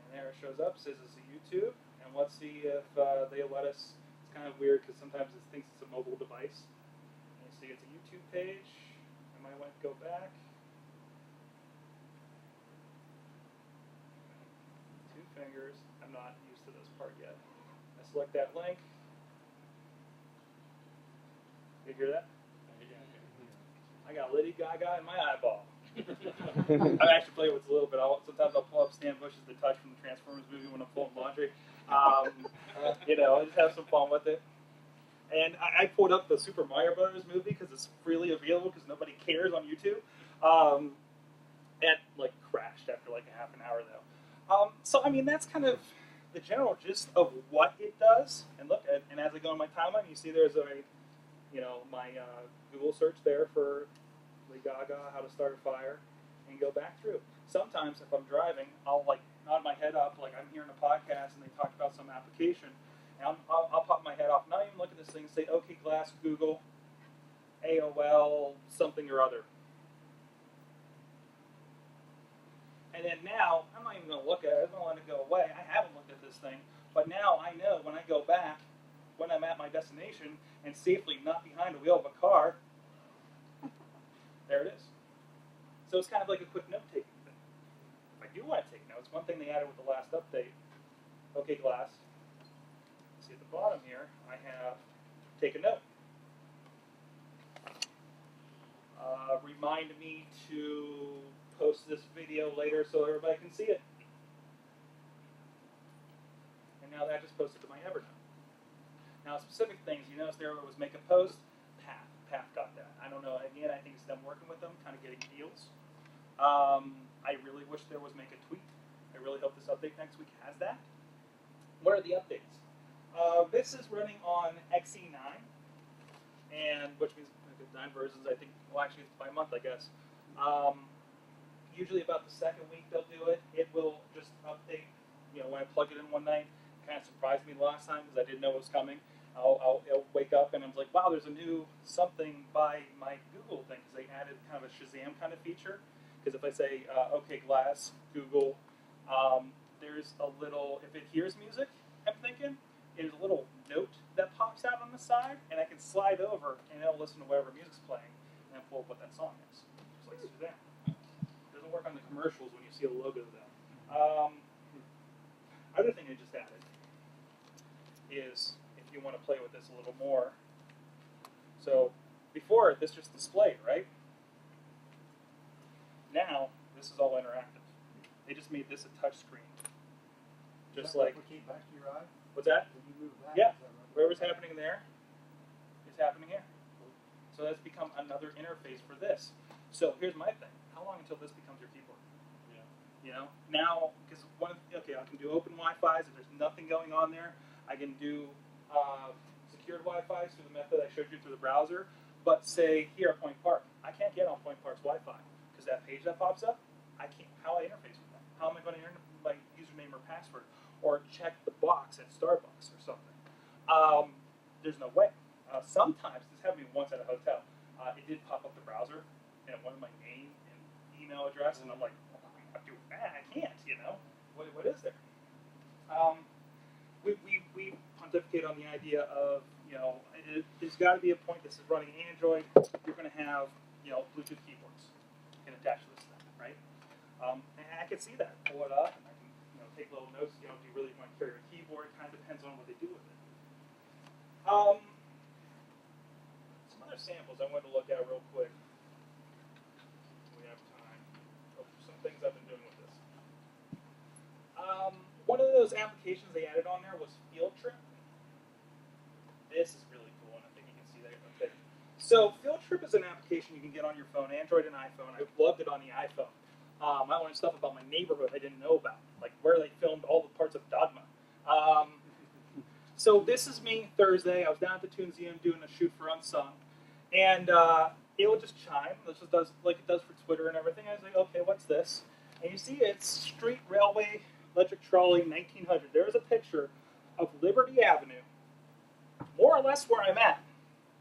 [SPEAKER 1] And there it shows up. Says it's a YouTube, and let's see if they let us. It's kind of weird because sometimes it thinks it's a mobile device. And you see it's a YouTube page. I might want to go back. Two fingers. I'm not used to this part yet. I select that link. You hear that? I got Lady Gaga in my eyeball. I've actually played with it a little bit. Sometimes I'll pull up Stan Bush's The Touch from the Transformers movie when I'm folding laundry. You know, just have some fun with it. And I pulled up the Super Mario Brothers movie because it's freely available because nobody cares on YouTube. And like crashed after like a half an hour though. So I mean that's kind of the general gist of what it does. And look, and as I go on my timeline, you see there's my Google search there for Lady Gaga, how to start a fire, and go back through. Sometimes if I'm driving, I'll like nod my head up, like I'm hearing a podcast and they talk about some application, and I'll pop my head off, not even look at this thing, say, OK Glass, Google, AOL, something or other. And then now, I'm not even going to look at it, I'm going to let it go away. I haven't looked at this thing, but now I know when I go back, when I'm at my destination, and safely not behind the wheel of a car, there it is. So it's kind of like a quick note-taking thing. do want to take notes, one thing they added with the last update, OK Glass, see at the bottom here, I have take a note. Remind me to post this video later so everybody can see it. And now that just posted to my Evernote. Now specific things, you notice there was make a post, Path got that. I don't know, again, I think it's them working with them, kind of getting deals. I really wish there was make a tweet. I really hope this update next week has that. What are the updates? This is running on XE9, and which means 9 versions, I think, well actually it's by month, I guess. Usually about the second week they'll do it. It will just update, when I plug it in one night. It kind of surprised me last time because I didn't know it was coming. I'll wake up and I'm like, wow, there's a new something by my Google thing, because they added kind of a Shazam kind of feature. Because if I say, OK Glass, Google, there's a little, if it hears music, I'm thinking, there's a little note that pops out on the side, and I can slide over and it'll listen to whatever music's playing and pull up what that song is. Just like Shazam. It doesn't work on the commercials when you see a logo though. Other thing I just added is if you want to play with this a little more. So before this just displayed, right? Now this is all interactive. They just made this a touch screen. Just like
[SPEAKER 4] back to your eye?
[SPEAKER 1] What's that?
[SPEAKER 4] When you move back,
[SPEAKER 1] Yeah.
[SPEAKER 4] is that right?
[SPEAKER 1] Whatever's happening there is happening here. So that's become another interface for this. So here's my thing. How long until this becomes your keyboard?
[SPEAKER 2] Yeah.
[SPEAKER 1] Now, because I can do open Wi-Fi's if there's nothing going on there. I can do secured Wi-Fi's through the method I showed you through the browser. But say here at Point Park, I can't get on Point Park's Wi-Fi because that page that pops up, I can't. How do I interface with that? How am I going to enter my username or password? Or check the box at Starbucks or something. There's no way. Sometimes, this happened to me once at a hotel, it did pop up the browser and it wanted my name and email address, and I'm like, well, I'm not doing that, I can't, what is there? We pontificate on the idea of, there's got to be a point. This is running Android, you're going to have, Bluetooth keyboards can attach to this thing, right? And I can see that, pull it up, and I can take little notes. Do you really want to carry a keyboard? It kind of depends on what they do with it. Some other samples I wanted to look at real quick. We have time. Some things I've been doing with this. One of those applications they added on there was Field Trip. This is really cool, and I think you can see that. Okay. So Field Trip is an application you can get on your phone, Android and iPhone. I loved it on the iPhone. I learned stuff about my neighborhood I didn't know about, like where they filmed all the parts of Dogma. So this is me Thursday. I was down at the Toonseum doing a shoot for Unsung, and it will just chime. This just does like it does for Twitter and everything. I was like, okay, what's this? And you see, it's Street Railway Electric Trolley 1900. There's a picture of Liberty Avenue, more or less where I'm at.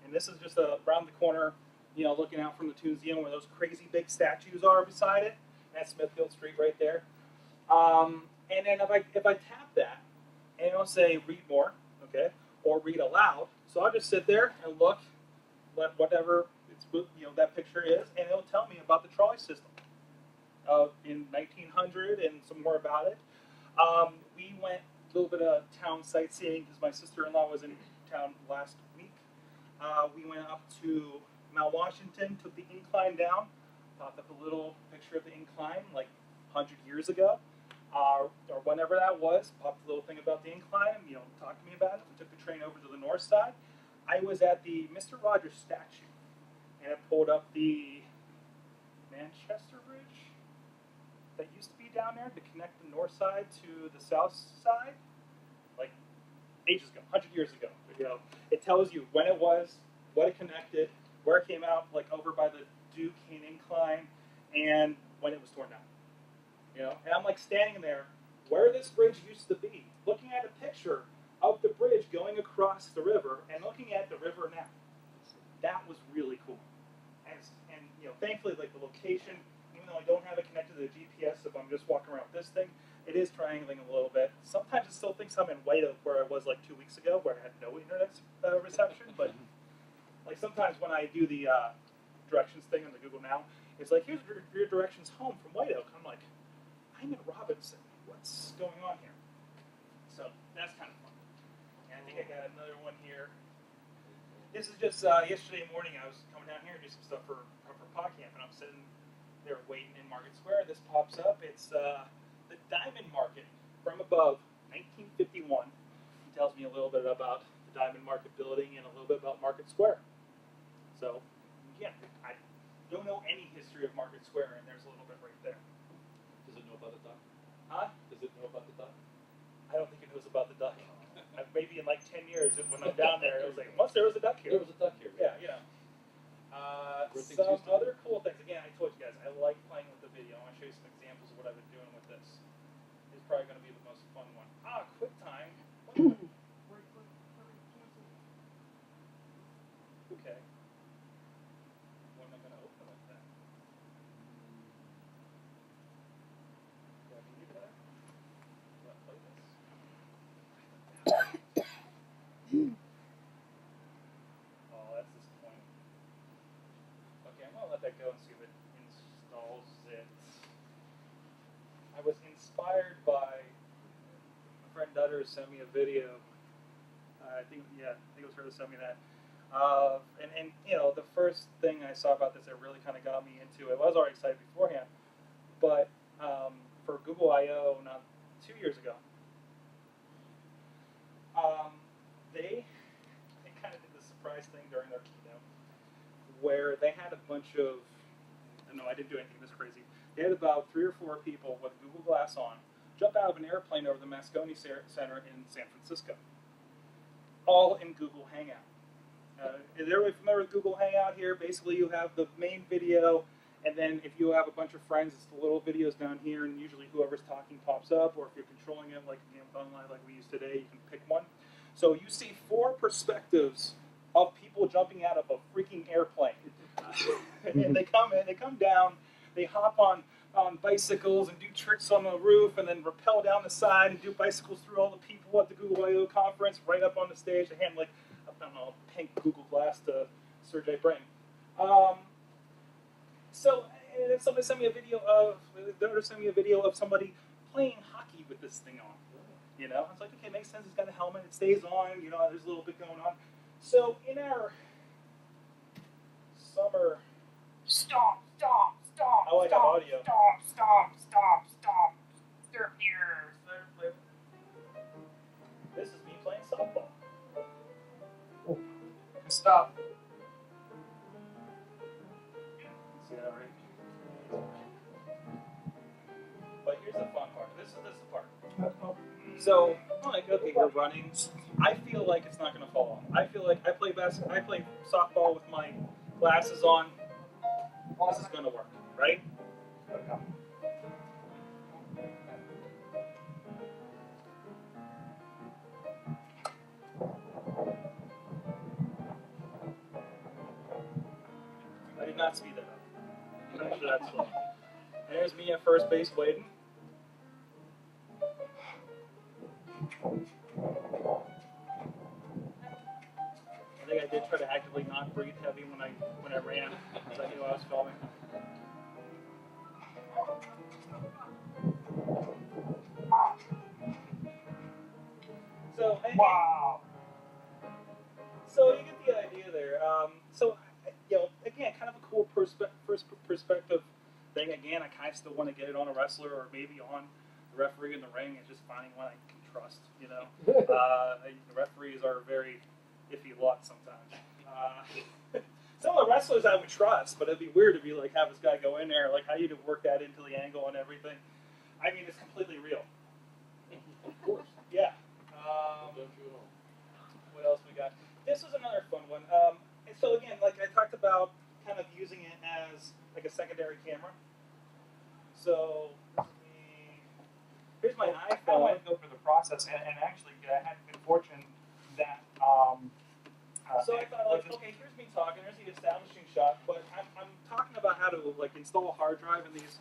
[SPEAKER 1] And this is just around the corner, looking out from the Toonseum where those crazy big statues are beside it. That's Smithfield Street right there. And then if I tap that, and it'll say read more, okay, or read aloud. So I'll just sit there and look at whatever that picture is, and it'll tell me about the trolley system in 1900 and some more about it. We went a little bit of town sightseeing because my sister-in-law was in town last week. We went up to Mount Washington, took the incline down, popped up a little picture of the incline like 100 years ago, or whenever that was, popped a little thing about the incline, talked to me about it. We took the train over to the north side. I was at the Mr. Rogers statue, and I pulled up the Manchester Bridge that used to be down there to connect the north side to the south side, like ages ago, 100 years ago. It tells you when it was, what it connected, where it came out, like over by the Duquesne Incline, and when it was torn down. And I'm like standing there where this bridge used to be, looking at a picture of the bridge going across the river and looking at the river now. That was really cool. And thankfully, like the location, even though I don't have it connected to the GPS, if I'm just walking around this thing, it is triangling a little bit. Sometimes it still thinks I'm in White Oak, where I was like 2 weeks ago, where I had no internet reception. But like sometimes when I do the directions thing on the Google Now, it's like, here's your directions home from White Oak. I'm like, Hyman Robinson. What's going on here? So that's kind of fun. And I think I got another one here. This is just yesterday morning. I was coming down here to do some stuff for PodCamp, and I'm sitting there waiting in Market Square. This pops up. It's the Diamond Market from above, 1951. He tells me a little bit about the Diamond Market building and a little bit about Market Square. So, yeah, I don't know any history of Market Square, and there's a little bit right there.
[SPEAKER 2] Does it know about the duck?
[SPEAKER 1] Huh?
[SPEAKER 2] Does it know about the duck?
[SPEAKER 1] I don't think it knows about the duck. Maybe in like 10 years, when I'm down there, it was like, once there was a duck here.
[SPEAKER 2] There was a duck here.
[SPEAKER 1] Yeah, you know. Some other cool things. Again, I told you guys, I like playing with the video. I want to show you some examples of what I've been doing with this. It's probably going to be the most fun one. QuickTime. Okay. When am I going to open like that? Do I need that? Do I play this? Oh, that's disappointing. Okay, I'm going to let that go and see if it installs it. I was inspired by a friend Dutter sent me a video. I think it was her that sent me that. And you know, the first thing I saw about this that really kind of got me into it, I was already excited beforehand, but for Google I/O, not 2 years ago, they kind of did the surprise thing during their keynote, where they had a bunch of, no, I didn't do anything this crazy. They had about 3 or 4 people with Google Glass on jump out of an airplane over the Moscone Center in San Francisco, all in Google Hangout. Is everybody familiar with Google Hangout here? Basically, you have the main video, and then if you have a bunch of friends, it's the little videos down here, and usually whoever's talking pops up, or if you're controlling it like a game phone line like we use today, you can pick one. So you see 4 perspectives of people jumping out of a freaking airplane. And they come down, they hop on bicycles and do tricks on the roof, and then rappel down the side and do bicycles through all the people at the Google I/O conference, right up on the stage. They hand like, I don't know, a pink Google Glass to Sergey Brin. So and then somebody sent me a video of somebody playing hockey with this thing on. You know, I was like, okay, makes sense. It's got a helmet. It stays on. You know, there's a little bit going on. So in our summer,
[SPEAKER 4] Stop!
[SPEAKER 1] Oh, I got audio.
[SPEAKER 4] Stop! They're here.
[SPEAKER 1] This is me playing softball.
[SPEAKER 4] Stop.
[SPEAKER 1] See that right? But here's the fun part. This is the part. So, like, okay, we're running. I feel like it's not going to fall off. I feel like I play softball with my glasses on. This is going to work, right? I did not speed that up. I'm sure that's slow. There's me at first base waiting. I think I did try to actively not breathe heavy when I ran, because I knew I was filming. So,
[SPEAKER 4] Wow.
[SPEAKER 1] So you get the idea there. You know, again, kind of a cool first perspective thing. Again, I kind of still want to get it on a wrestler or maybe on the referee in the ring, and just finding one I can trust. You know, the referees are very iffy lot sometimes. Some of the wrestlers I would trust, but it'd be weird to be like have this guy go in there, like how you to work that into the angle and everything. I mean, it's completely real.
[SPEAKER 2] Of course.
[SPEAKER 1] Yeah.
[SPEAKER 2] Don't you know?
[SPEAKER 1] What else we got? This was another fun one. And so again, like I talked about, kind of using it as like a secondary camera. So here's my iPhone.
[SPEAKER 4] I wanted to go through the process, and actually, I had good fortune that.
[SPEAKER 1] So I thought, like, okay, here's me talking. There's the establishing shot, but I'm talking about how to like install a hard drive in these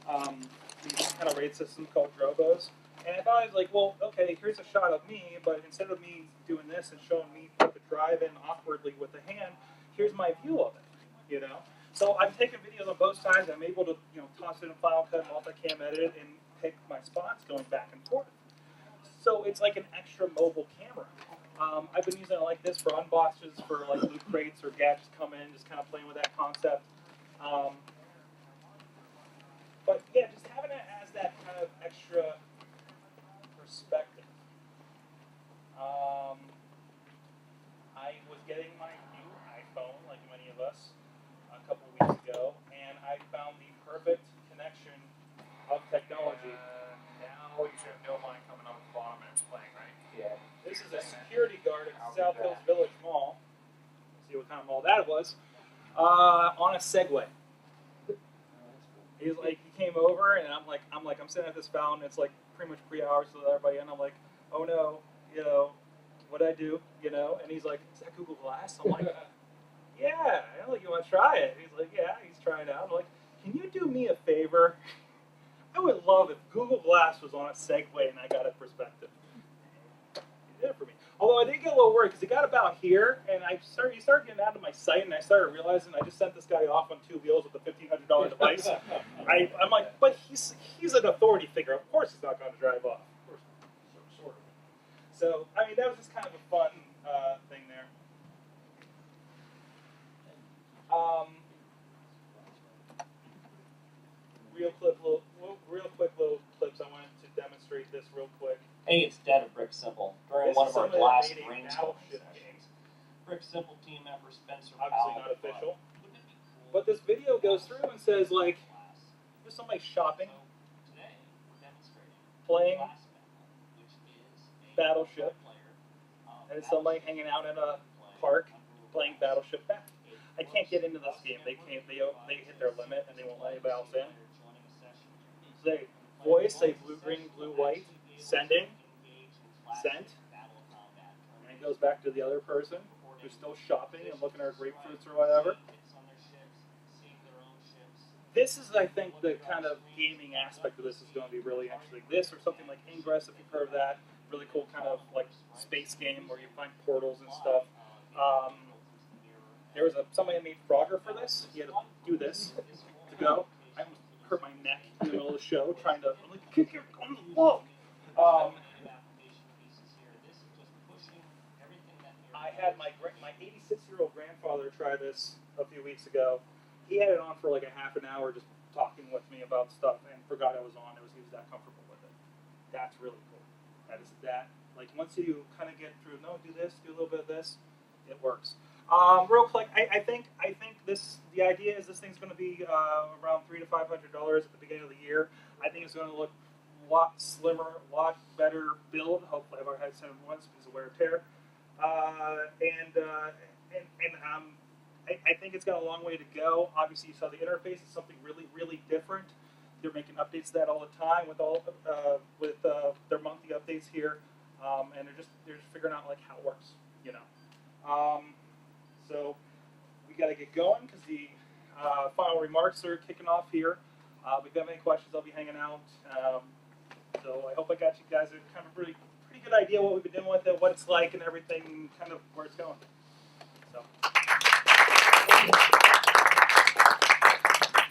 [SPEAKER 1] kind of RAID systems called Drobos. And I thought I was like, well, okay, here's a shot of me, but instead of me doing this and showing me put the drive in awkwardly with the hand, here's my view of it, you know? So I'm taking videos on both sides. I'm able to, you know, toss it in Final Cut, multicam edit it, and pick my spots going back and forth. So it's like an extra mobile camera. I've been using it like this for unboxes for like loot crates or gadgets come in, just kind of playing with that concept. But yeah, just having it as that kind of extra perspective. I was getting my new iPhone, like many of us, a couple weeks ago, and I found the perfect connection of technology.
[SPEAKER 4] Now you should have no line coming up at the bottom and it's playing, right?
[SPEAKER 3] Yeah.
[SPEAKER 1] This is a security guard at South Hills Village Mall. Let's see what kind of mall that was. On a Segway. He's like, he came over, and I'm sitting at this fountain. It's like pretty much pre-hours to let everybody in. I'm like, oh no, what'd I do? And he's like, is that Google Glass? I'm like, yeah. I'm like, you want to try it? He's like, yeah. He's trying it out. I'm like, can you do me a favor? I would love if Google Glass was on a Segway and I got a perspective. He did it for me. Although I did get a little worried because he got about here, and he started getting out of my sight, and I started realizing I just sent this guy off on 2 wheels with a $1,500 device. I'm like, but he's an authority figure. Of course he's not going to drive off. Of course not. Sort of. So, I mean, that was just kind of a fun thing there. Real quick little clips. I wanted to demonstrate this real quick.
[SPEAKER 5] Hey, it's Dead of Brick Simple. During
[SPEAKER 1] This
[SPEAKER 5] one
[SPEAKER 1] is
[SPEAKER 5] of our
[SPEAKER 1] some of the
[SPEAKER 5] blast
[SPEAKER 1] dating
[SPEAKER 5] brainstorming
[SPEAKER 1] battleship
[SPEAKER 5] sessions, Brick Simple team member Spencer
[SPEAKER 1] Obviously
[SPEAKER 5] Powell.
[SPEAKER 1] not official.
[SPEAKER 5] Wouldn't it be cool
[SPEAKER 1] But this video goes through and says, like,
[SPEAKER 5] class?
[SPEAKER 1] there's somebody shopping,
[SPEAKER 5] So today we're demonstrating
[SPEAKER 1] playing
[SPEAKER 5] Glass Metal, which is a
[SPEAKER 1] Battleship,
[SPEAKER 5] player,
[SPEAKER 1] and it's somebody hanging out in a park playing Battleship back. I can't get into this game. They hit their limit, and they won't let anybody else in. Say voice, say blue, green, blue, white, sending, sent, and it goes back to the other person who's still shopping and looking at her grapefruits or whatever. This is, I think, the kind of gaming aspect of this is going to be really interesting. This or something like Ingress, if you've heard of that, really cool kind of like space game where you find portals and stuff. There was somebody that made Frogger for this. He had to do this to go. I almost hurt my neck in the middle of the show trying to like kick your on the wall. I had my 86-year-old grandfather try this a few weeks ago. He had it on for like a half an hour just talking with me about stuff and forgot I was on. He was that comfortable with it. That's really cool. Like once you kind of get through, no, do this, do a little bit of this, it works. Real quick, I think the idea is this thing's going to be around $300 to $500 at the beginning of the year. I think it's going to look a lot slimmer, a lot better build. Hopefully, I've already had some once because of wear and tear. I think it's got a long way to go. Obviously, you saw the interface is something really, really different. They're making updates to that all the time with their monthly updates here, and they're just figuring out like how it works, So we got to get going because the final remarks are kicking off here. If you have any questions, I'll be hanging out. So I hope I got you guys a kind of pretty good idea what we've been doing with it, what it's like, and everything, kind of where it's going.